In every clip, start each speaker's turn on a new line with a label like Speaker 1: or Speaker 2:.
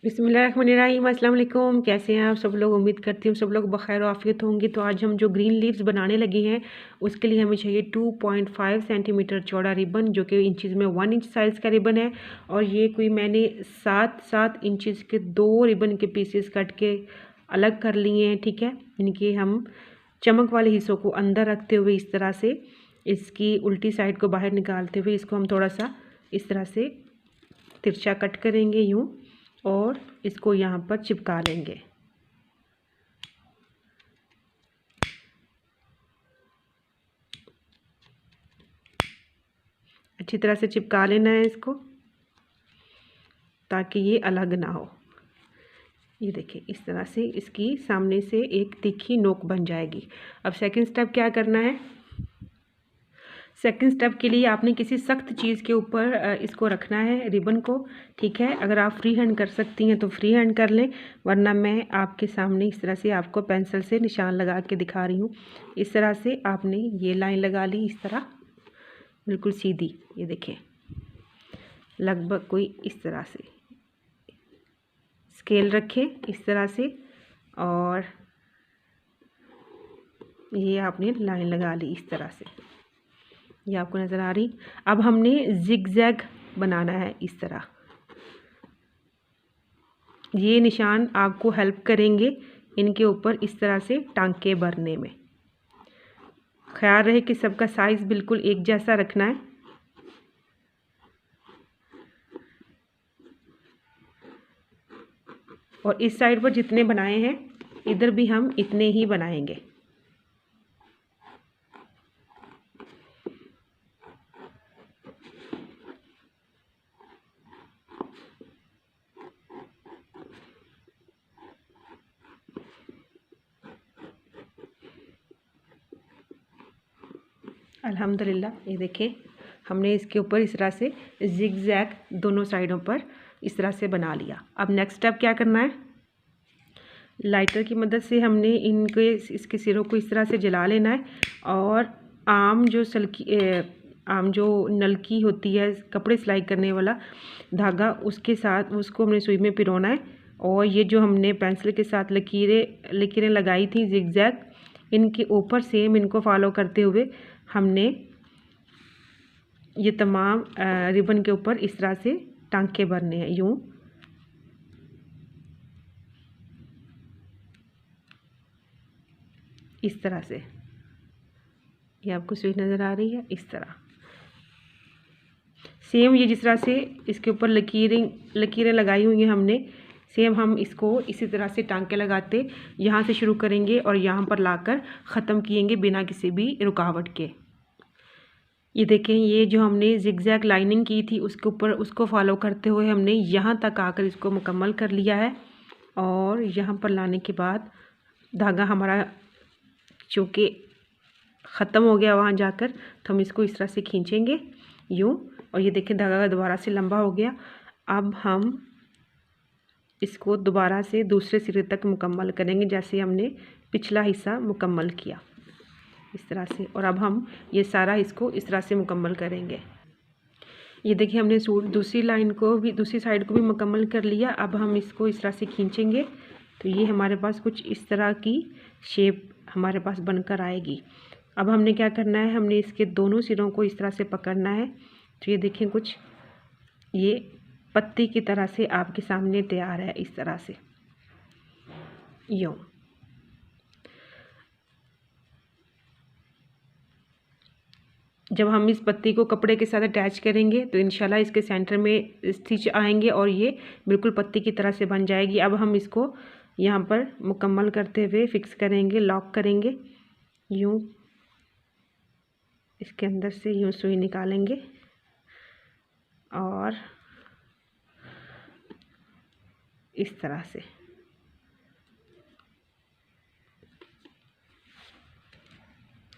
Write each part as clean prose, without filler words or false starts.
Speaker 1: बिस्मिल्लाहिर्रहमानिर्रहीम, अस्सलाम वालेकुम। कैसे हैं आप सब लोग? उम्मीद करती हूँ सब लोग बखैर आफियत होंगे। तो आज हम जो ग्रीन लीव्स बनाने लगे हैं उसके लिए हमें चाहिए 2.5 सेंटीमीटर चौड़ा रिबन, जो कि इंचज़ में 1 इंच साइज़ का रिबन है। और ये कोई मैंने 7-7 इंचज़ के 2 रिबन के पीसेस कट के अलग कर लिए हैं, ठीक है। इनके हम चमक वाले हिस्सों को अंदर रखते हुए इस तरह से इसकी उल्टी साइड को बाहर निकालते हुए इसको हम थोड़ा सा इस तरह से तिरछा कट करेंगे यूँ, और इसको यहाँ पर चिपका लेंगे। अच्छी तरह से चिपका लेना है इसको ताकि ये अलग ना हो। ये देखिए इस तरह से इसकी सामने से एक तीखी नोक बन जाएगी। अब सेकंड स्टेप क्या करना है? सेकंड स्टेप के लिए आपने किसी सख्त चीज़ के ऊपर इसको रखना है रिबन को, ठीक है। अगर आप फ्री हैंड कर सकती हैं तो फ्री हैंड कर लें, वरना मैं आपके सामने इस तरह से आपको पेंसिल से निशान लगा के दिखा रही हूँ। इस तरह से आपने ये लाइन लगा ली, इस तरह बिल्कुल सीधी। ये देखिए लगभग कोई इस तरह से स्केल रखें इस तरह से, और ये आपने लाइन लगा ली इस तरह से। ये आपको नज़र आ रही। अब हमने जिगजैग बनाना है इस तरह। ये निशान आपको हेल्प करेंगे इनके ऊपर इस तरह से टांके भरने में। ख्याल रहे कि सबका साइज़ बिल्कुल एक जैसा रखना है। और इस साइड पर जितने बनाए हैं इधर भी हम इतने ही बनाएंगे। अल्हम्दुलिल्लाह, ये देखें हमने इसके ऊपर इस तरह से जिगजैग दोनों साइडों पर इस तरह से बना लिया। अब नेक्स्ट स्टेप क्या करना है? लाइटर की मदद से हमने इसके सिरों को इस तरह से जला लेना है, और आम जो नलकी होती है कपड़े सिलाई करने वाला धागा, उसके साथ उसको हमने सुई में पिरोना है। और ये जो हमने पेंसिल के साथ लकीरें लगाई थी जिगजैग, इनके ऊपर सेम इनको फॉलो करते हुए हमने ये तमाम रिबन के ऊपर इस तरह से टांके भरने हैं यूँ। इस तरह से ये आपको सुई नज़र आ रही है। इस तरह सेम ये जिस तरह से इसके ऊपर लकीरें लगाई हुई हैं हमने, सेम हम इसको इसी तरह से टांके लगाते यहाँ से शुरू करेंगे और यहाँ पर लाकर ख़त्म किएंगे बिना किसी भी रुकावट के। ये देखें, ये जो हमने जिगजैग लाइनिंग की थी उसके ऊपर उसको फॉलो करते हुए हमने यहाँ तक आकर इसको मुकम्मल कर लिया है। और यहाँ पर लाने के बाद धागा हमारा चूँकि ख़त्म हो गया वहाँ जाकर, तो हम इसको इस तरह से खींचेंगे यूँ, और ये देखें धागा दोबारा से लंबा हो गया। अब हम इसको दोबारा से दूसरे सिरे तक मुकम्मल करेंगे जैसे हमने पिछला हिस्सा मुकम्मल किया इस तरह से। और अब हम ये सारा इसको इस तरह से मुकम्मल करेंगे। ये देखिए हमने सूट दूसरी साइड को भी मुकम्मल कर लिया। अब हम इसको इस तरह से खींचेंगे तो ये हमारे पास कुछ इस तरह की शेप हमारे पास बनकर आएगी। अब हमने क्या करना है, हमने इसके दोनों सिरों को इस तरह से पकड़ना है। तो ये देखें कुछ ये पत्ती की तरह से आपके सामने तैयार है इस तरह से यूँ। जब हम इस पत्ती को कपड़े के साथ अटैच करेंगे तो इंशाल्लाह इसके सेंटर में स्टिच आएंगे और ये बिल्कुल पत्ती की तरह से बन जाएगी। अब हम इसको यहाँ पर मुकम्मल करते हुए फिक्स करेंगे, लॉक करेंगे यूँ। इसके अंदर से यूँ सुई निकालेंगे और इस तरह से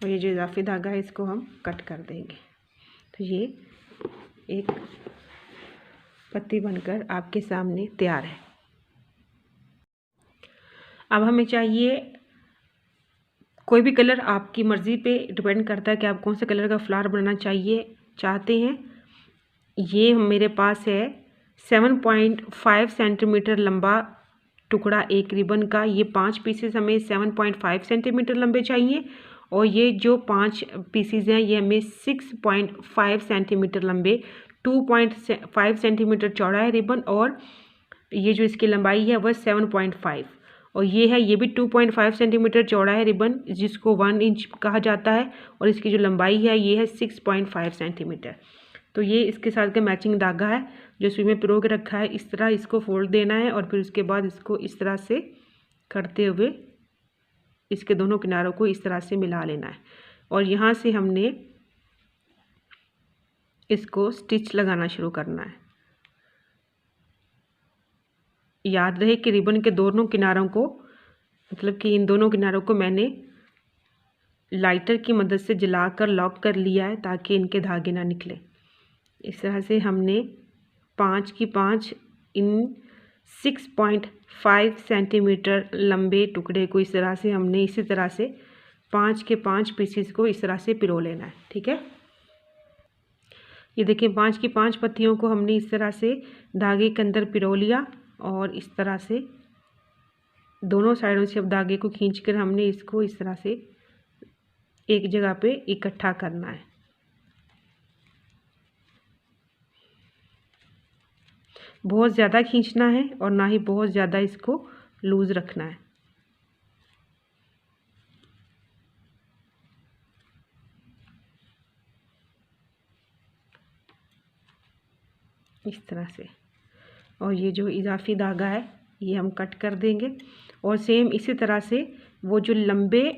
Speaker 1: और ये जो इजाफी धागा है इसको हम कट कर देंगे। तो ये एक पत्ती बनकर आपके सामने तैयार है। अब हमें चाहिए कोई भी कलर, आपकी मर्ज़ी पे डिपेंड करता है कि आप कौन से कलर का फ्लावर बनाना चाहते हैं। ये मेरे पास है 7.5 सेंटीमीटर लंबा टुकड़ा एक रिबन का, ये 5 पीसेस हमें 7.5 सेंटीमीटर लंबे चाहिए, और ये जो 5 पीसेस हैं ये हमें 6.5 सेंटीमीटर लंबे, 2.5 सेंटीमीटर चौड़ा है रिबन, और ये जो इसकी लंबाई है वह 7.5, और ये है, ये भी 2.5 सेंटीमीटर चौड़ा है रिबन, जिसको 1 इंच कहा जाता है, और इसकी जो लंबाई है ये है 6.5 सेंटीमीटर। तो ये इसके साथ का मैचिंग धागा है जो सुई में पिरो के रखा है। इस तरह इसको फोल्ड देना है और फिर उसके बाद इसको इस तरह से करते हुए इसके दोनों किनारों को इस तरह से मिला लेना है, और यहाँ से हमने इसको स्टिच लगाना शुरू करना है। याद रहे कि रिबन के दोनों किनारों को, मतलब कि इन दोनों किनारों को मैंने लाइटर की मदद से जलाकर लॉक कर लिया है ताकि इनके धागे ना निकले। इस तरह से हमने 5 की 5 इन 6.5 सेंटीमीटर लंबे टुकड़े को इस तरह से हमने इसी तरह से 5 के 5 पीसीस को इस तरह से पिरो लेना है। ठीक है, ये देखिए 5 की 5 पत्तियों को हमने इस तरह से धागे के अंदर पिरो लिया, और इस तरह से दोनों साइडों से अब धागे को खींचकर हमने इसको इस तरह से एक जगह पे इकट्ठा करना है। बहुत ज़्यादा खींचना है और ना ही बहुत ज़्यादा इसको लूज़ रखना है। इस तरह से, और ये जो इजाफी धागा है ये हम कट कर देंगे, और सेम इसी तरह से वो जो लंबे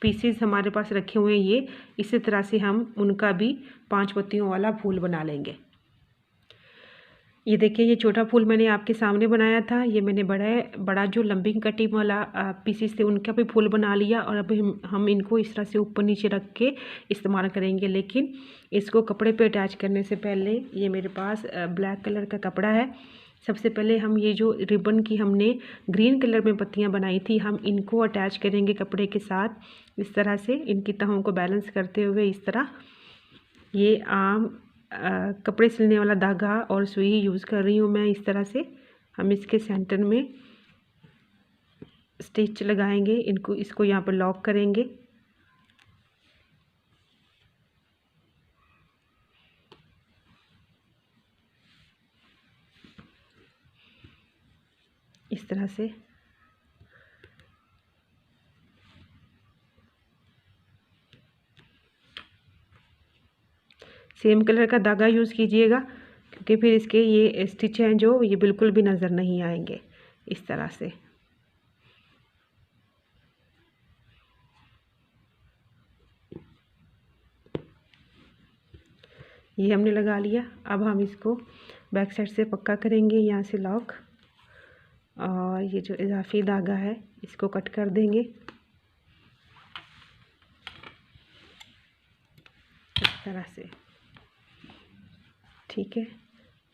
Speaker 1: पीसेस हमारे पास रखे हुए हैं ये इसी तरह से हम उनका भी 5 पत्तियों वाला फूल बना लेंगे। ये देखिए, ये छोटा फूल मैंने आपके सामने बनाया था, ये मैंने बड़ा जो लंबी कटिंग वाला पीसेस थे उनका भी फूल बना लिया, और अब हम इनको इस तरह से ऊपर नीचे रख के इस्तेमाल करेंगे। लेकिन इसको कपड़े पे अटैच करने से पहले, ये मेरे पास ब्लैक कलर का कपड़ा है, सबसे पहले हम ये जो रिबन की हमने ग्रीन कलर में पत्तियां बनाई थी हम इनको अटैच करेंगे कपड़े के साथ। इस तरह से इनकी तहों को बैलेंस करते हुए इस तरह, ये आम कपड़े सिलने वाला धागा और सुई यूज़ कर रही हूँ मैं। इस तरह से हम इसके सेंटर में स्टिच लगाएंगे, इसको यहाँ पर लॉक करेंगे। इस तरह से सेम कलर का धागा यूज़ कीजिएगा, क्योंकि फिर इसके ये स्टिच हैं जो ये बिल्कुल भी नज़र नहीं आएंगे। इस तरह से ये हमने लगा लिया। अब हम इसको बैक साइड से पक्का करेंगे, यहाँ से लॉक, और ये जो इजाफी धागा है इसको कट कर देंगे इस तरह से। ठीक है,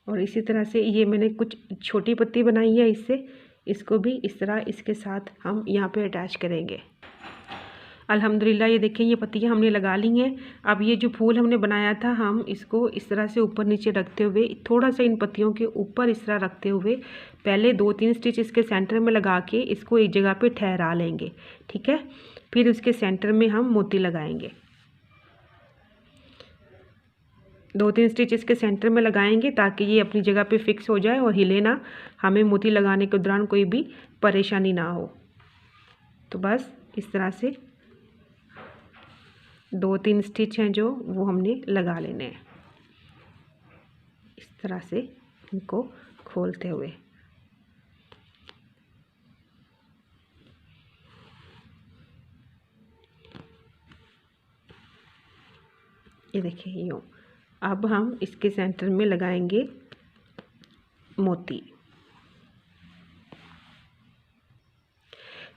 Speaker 1: और इसी तरह से ये मैंने कुछ छोटी पत्ती बनाई है, इसको भी इस तरह इसके साथ हम यहाँ पे अटैच करेंगे। अल्हम्दुलिल्लाह, ये देखिए ये पत्तियाँ हमने लगा ली हैं। अब ये जो फूल हमने बनाया था हम इसको इस तरह से ऊपर नीचे रखते हुए, थोड़ा सा इन पत्तियों के ऊपर इस तरह रखते हुए पहले 2-3 स्टिच इसके सेंटर में लगा के इसको एक जगह पे ठहरा लेंगे। ठीक है, फिर उसके सेंटर में हम मोती लगाएंगे। 2-3 स्टिच इसके सेंटर में लगाएंगे ताकि ये अपनी जगह पे फिक्स हो जाए और हिले ना, हमें मोती लगाने के दौरान कोई भी परेशानी ना हो। तो बस इस तरह से 2-3 स्टिच हैं जो वो हमने लगा लेने हैं, इस तरह से इनको खोलते हुए। ये देखिए यूँ। अब हम इसके सेंटर में लगाएंगे मोती।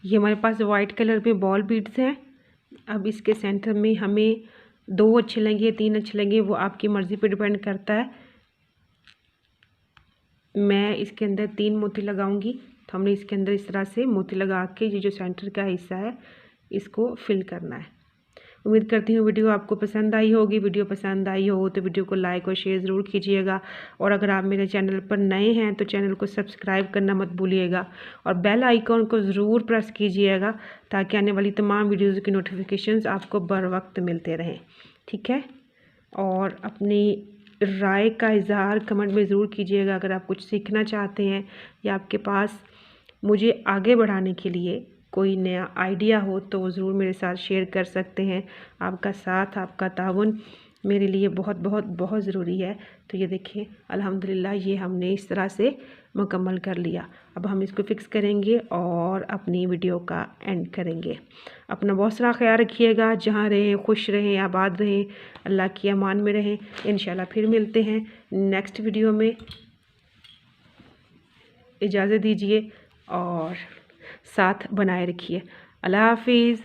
Speaker 1: ये हमारे पास वाइट कलर में बॉल बीड्स हैं। अब इसके सेंटर में हमें 2 अच्छे लगे 3 अच्छे लगे, वो आपकी मर्ज़ी पे डिपेंड करता है। मैं इसके अंदर 3 मोती लगाऊंगी, तो हमने इसके अंदर इस तरह से मोती लगा के ये जो सेंटर का हिस्सा है इसको फिल करना है। उम्मीद करती हूँ वीडियो आपको पसंद आई होगी। वीडियो पसंद आई हो तो वीडियो को लाइक और शेयर ज़रूर कीजिएगा, और अगर आप मेरे चैनल पर नए हैं तो चैनल को सब्सक्राइब करना मत भूलिएगा, और बेल आइकॉन को ज़रूर प्रेस कीजिएगा ताकि आने वाली तमाम वीडियोज़ की नोटिफिकेशंस आपको बर वक्त मिलते रहें। ठीक है, और अपनी राय का इज़हार कमेंट में ज़रूर कीजिएगा। अगर आप कुछ सीखना चाहते हैं या आपके पास मुझे आगे बढ़ाने के लिए कोई नया आइडिया हो तो वो ज़रूर मेरे साथ शेयर कर सकते हैं। आपका साथ, आपका ताउन मेरे लिए बहुत बहुत बहुत ज़रूरी है। तो ये देखिए अल्हम्दुलिल्लाह ये हमने इस तरह से मुकम्मल कर लिया। अब हम इसको फिक्स करेंगे और अपनी वीडियो का एंड करेंगे। अपना बहुत सारा ख्याल रखिएगा, जहाँ रहें खुश रहें, आबाद रहें, अल्लाह की अमान में रहें। इंशाल्लाह फिर मिलते हैं नेक्स्ट वीडियो में। इजाज़त दीजिए और साथ बनाए रखिए। अल्लाह हाफिज़।